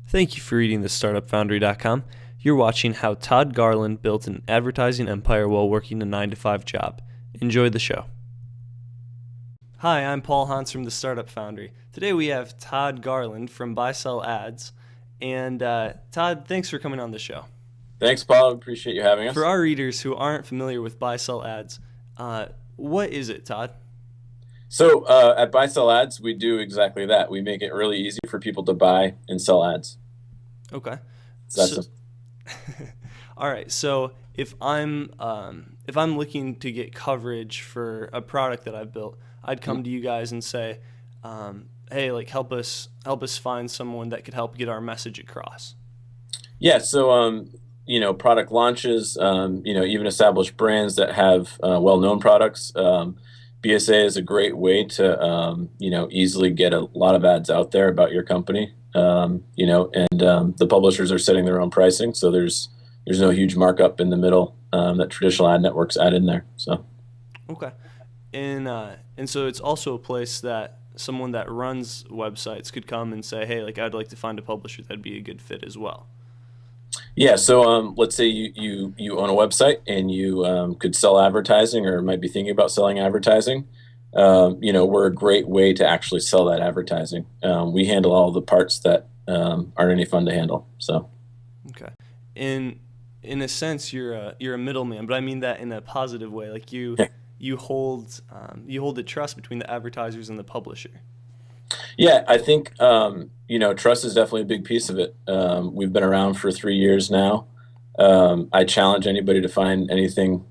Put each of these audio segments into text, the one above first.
Thank you for reading the StartupFoundry.com. You're watching how Todd Garland built an advertising empire while working a 9-to-5 job. Enjoy the show. Hi, I'm Paul Hans from the Startup Foundry. Today we have Todd Garland from Buy Sell Ads. And Todd, thanks for coming on the show. Thanks, Paul. Appreciate you having us. For our readers who aren't familiar with Buy Sell Ads, what is it, Todd? So at Buy Sell Ads, we do exactly that. We make it really easy for people to buy and sell ads. Okay. So, all right. So if I'm looking to get coverage for a product that I've built, I'd come to you guys and say, hey, like help us find someone that could help get our message across. Yeah. So product launches, even established brands that have well-known products. BSA is a great way to easily get a lot of ads out there about your company. The publishers are setting their own pricing, so there's no huge markup in the middle that traditional ad networks add in there. So okay, and so it's also a place that someone that runs websites could come and say, hey, like I'd like to find a publisher that'd be a good fit as well. Yeah, so let's say you own a website and you could sell advertising or might be thinking about selling advertising. We're a great way to actually sell that advertising. We handle all the parts that aren't any fun to handle. So, okay, in a sense, you're a middleman, but I mean that in a positive way. Like you hold the trust between the advertisers and the publisher. Yeah, I think trust is definitely a big piece of it. We've been around for 3 years now. I challenge anybody to find anything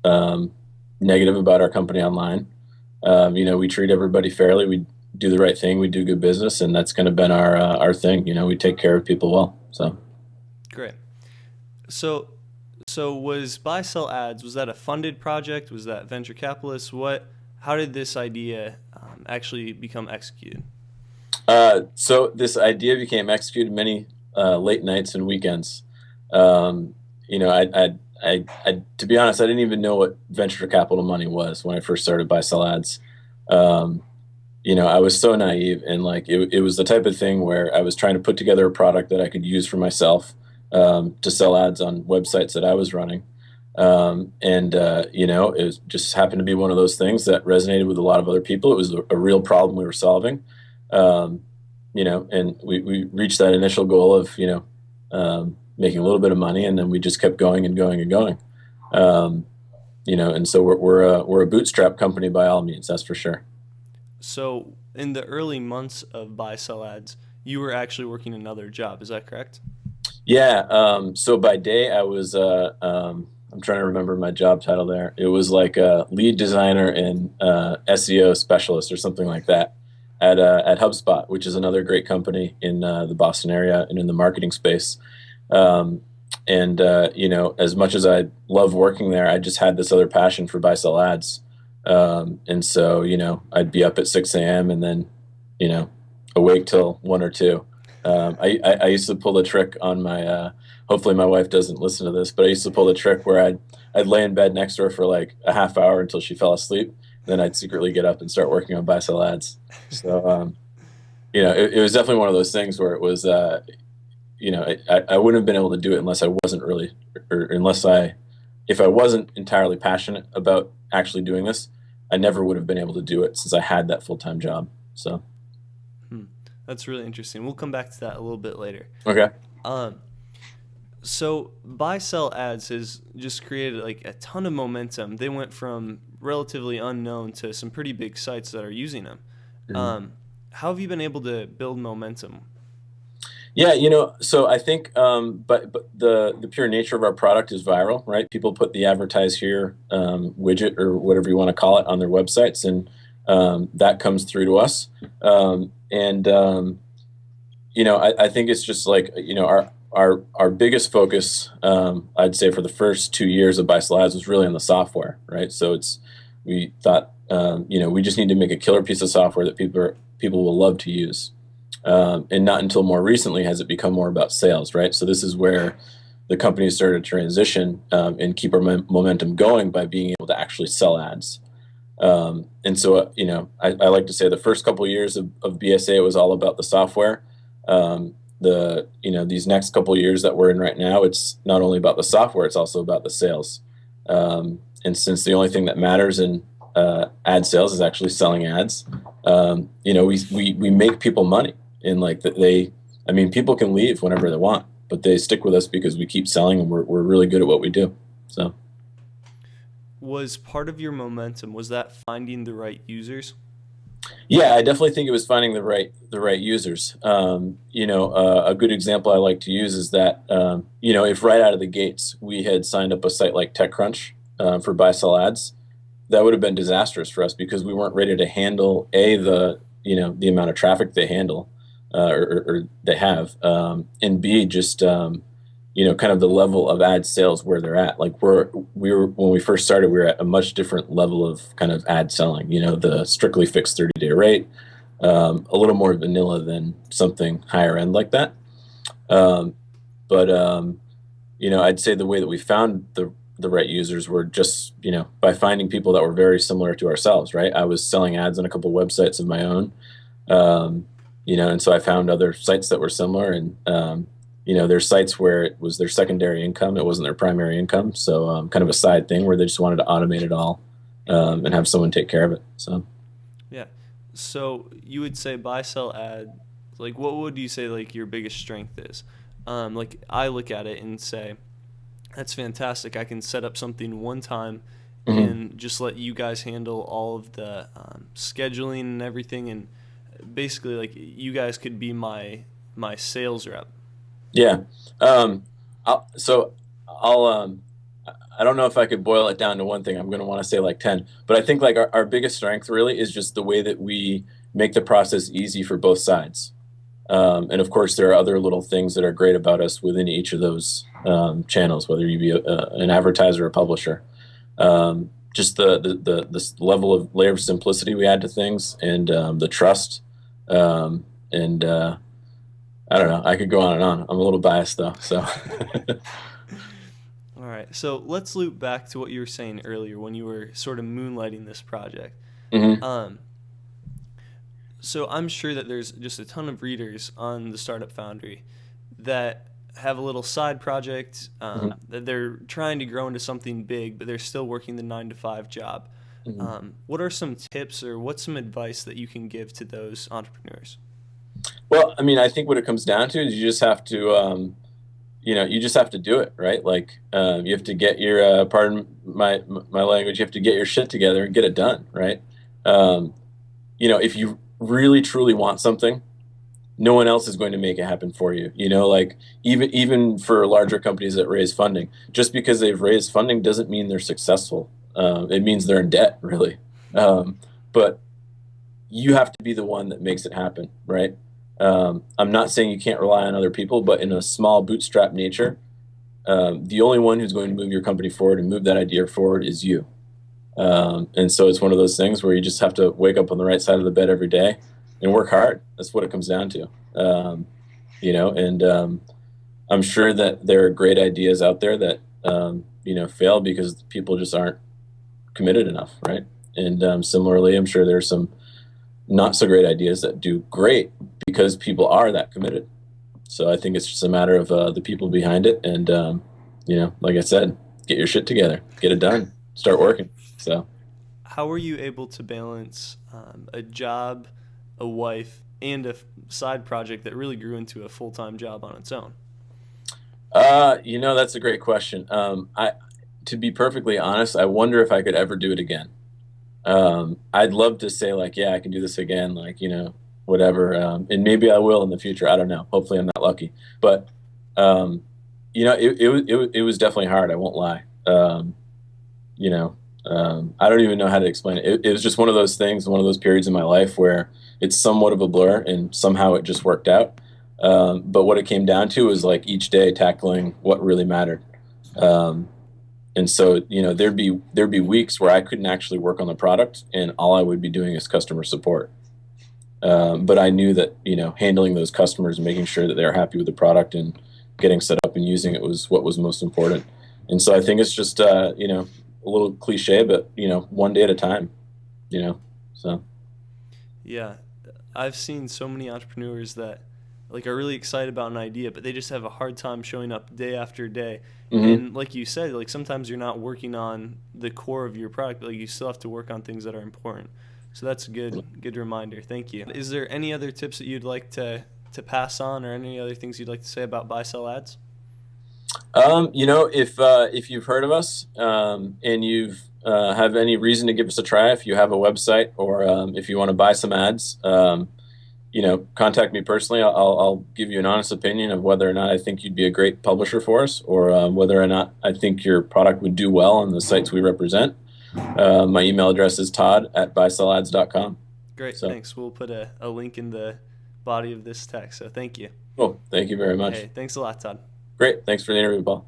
negative about our company online. We treat everybody fairly. We do the right thing. We do good business, and that's kind of been our thing. We take care of people well. So great. So was Buy Sell Ads, was that a funded project? Was that venture capitalists? How did this idea actually become executed? So this idea became executed many late nights and weekends. To be honest, I didn't even know what venture capital money was when I first started Buy Sell Ads. I was so naive, and it was the type of thing where I was trying to put together a product that I could use for myself to sell ads on websites that I was running. It just happened to be one of those things that resonated with a lot of other people. It was a real problem we were solving. And we reached that initial goal of, making a little bit of money, and then we just kept going and going and going. And so we're a bootstrap company by all means, that's for sure. So in the early months of Buy Sell Ads, you were actually working another job, is that correct? Yeah. So by day I was, I'm trying to remember my job title there. It was like a lead designer and SEO specialist or something like that at HubSpot, which is another great company in the Boston area and in the marketing space. As much as I love working there, I just had this other passion for Buy Sell Ads. I'd be up at 6 a.m. and then, awake till 1 or 2. I used to pull the trick on my, hopefully my wife doesn't listen to this, but I used to pull the trick where I'd lay in bed next to her for like a half hour until she fell asleep. Then I'd secretly get up and start working on Buy Sell Ads. So, it was definitely one of those things where it was, I wouldn't have been able to do it unless I wasn't really, if I wasn't entirely passionate about actually doing this, I never would have been able to do it since I had that full-time job. So. That's really interesting. We'll come back to that a little bit later. Okay. So Buy Sell Ads has just created like a ton of momentum. They went from relatively unknown to some pretty big sites that are using them. Mm-hmm. How have you been able to build momentum? Yeah, so I think, but the pure nature of our product is viral, right? People put the advertise here widget or whatever you want to call it on their websites, and that comes through to us. I think it's just like, our biggest focus, I'd say for the first 2 years of Buy Sell Ads was really on the software, right? So we thought, we just need to make a killer piece of software that people will love to use. And not until more recently has it become more about sales, right? So this is where the company started to transition and keep our momentum going by being able to actually sell ads. I like to say the first couple of years of BSA, it was all about the software. these next couple of years that we're in right now, it's not only about the software, it's also about the sales. And since the only thing that matters in ad sales is actually selling ads, we make people money, and like people can leave whenever they want, but they stick with us because we keep selling and we're really good at what we do. So Was part of your momentum, was that finding the right users? yeah, I definitely think it was finding the right users. A good example I like to use is that if right out of the gates we had signed up a site like TechCrunch for buy sell ads, that would have been disastrous for us because we weren't ready to handle the amount of traffic they handle or they have, and B, just kind of the level of ad sales where they're at. Like we were when we first started, we were at a much different level of kind of ad selling. The strictly fixed 30-day rate, a little more vanilla than something higher end like that. Um, but I'd say the way that we found the right users were just by finding people that were very similar to ourselves. Right, I was selling ads on a couple websites of my own, and so I found other sites that were similar, and there's sites where it was their secondary income, it wasn't their primary income, so kind of a side thing where they just wanted to automate it all, and have someone take care of it. So Yeah. So you would say buy sell ad, like what would you say like your biggest strength is? Like I look at it and say, that's fantastic. I can set up something one time mhm. and just let you guys handle all of the scheduling and everything, and basically like you guys could be my sales rep. Yeah. Um, I'll I don't know if I could boil it down to one thing. I'm going to want to say like 10, but I think like our biggest strength really is just the way that we make the process easy for both sides. And of course, there are other little things that are great about us within each of those channels, whether you be an advertiser or a publisher. Just this level of layer of simplicity we add to things, and the trust, and I don't know. I could go on and on. I'm a little biased though, so. All right. So let's loop back to what you were saying earlier when you were sort of moonlighting this project. hmm Um, so I'm sure that there's just a ton of readers on the Startup Foundry that have a little side project hmm that they're trying to grow into something big, but they're still working the 9 to 5 job. hmm What are some tips or what's some advice that you can give to those entrepreneurs? Well, I mean, I think what it comes down to is you just have to, you just have to do it, right? Like, you have to get your, pardon my language, you have to get your shit together and get it done, right? Um, if you really truly want something, no one else is going to make it happen for you. Like even for larger companies that raise funding, just because they've raised funding doesn't mean they're successful. It means they're in debt, really. But you have to be the one that makes it happen, right? I'm not saying you can't rely on other people, but in a small bootstrap nature, the only one who's going to move your company forward and move that idea forward is you. And so it's one of those things where you just have to wake up on the right side of the bed every day and work hard. That's what it comes down to. And I'm sure that there are great ideas out there that fail because people just aren't committed enough, right? And similarly, I'm sure there's some not so great ideas that do great because people are that committed. So I think it's just a matter of the people behind it, and like I said, get your shit together, get it done, start working. So. How were you able to balance a job, a wife, and a side project that really grew into a full time job on its own? That's a great question. To be perfectly honest, I wonder if I could ever do it again. I'd love to say like, yeah, I can do this again, like, whatever. And maybe I will in the future. I don't know. Hopefully I'm not lucky, but, it was definitely hard. I won't lie. You know, I don't even know how to explain it. It was just one of those things, one of those periods in my life where it's somewhat of a blur and somehow it just worked out. But what it came down to was like each day tackling what really mattered. Um, and so, there'd be weeks where I couldn't actually work on the product and all I would be doing is customer support. But I knew that, handling those customers and making sure that they're happy with the product and getting set up and using it was what was most important. And so I think it's just, a little cliche, but, one day at a time, so. Yeah, I've seen so many entrepreneurs that like are really excited about an idea, but they just have a hard time showing up day after day. Mm-hmm. And like you said, like sometimes you're not working on the core of your product, but like you still have to work on things that are important. So that's a good reminder. Thank you. Is there any other tips that you'd like to pass on, or any other things you'd like to say about buy sell ads? If you've heard of us, and you've have any reason to give us a try, if you have a website, or if you want to buy some ads, contact me personally. I'll give you an honest opinion of whether or not I think you'd be a great publisher for us, or whether or not I think your product would do well on the sites we represent. My email address is todd@buysellads.com. Great, So, thanks. We'll put a link in the body of this text. So thank you. cool. Thank you very much. Hey, thanks a lot, Todd. Great. Thanks for the interview, Paul.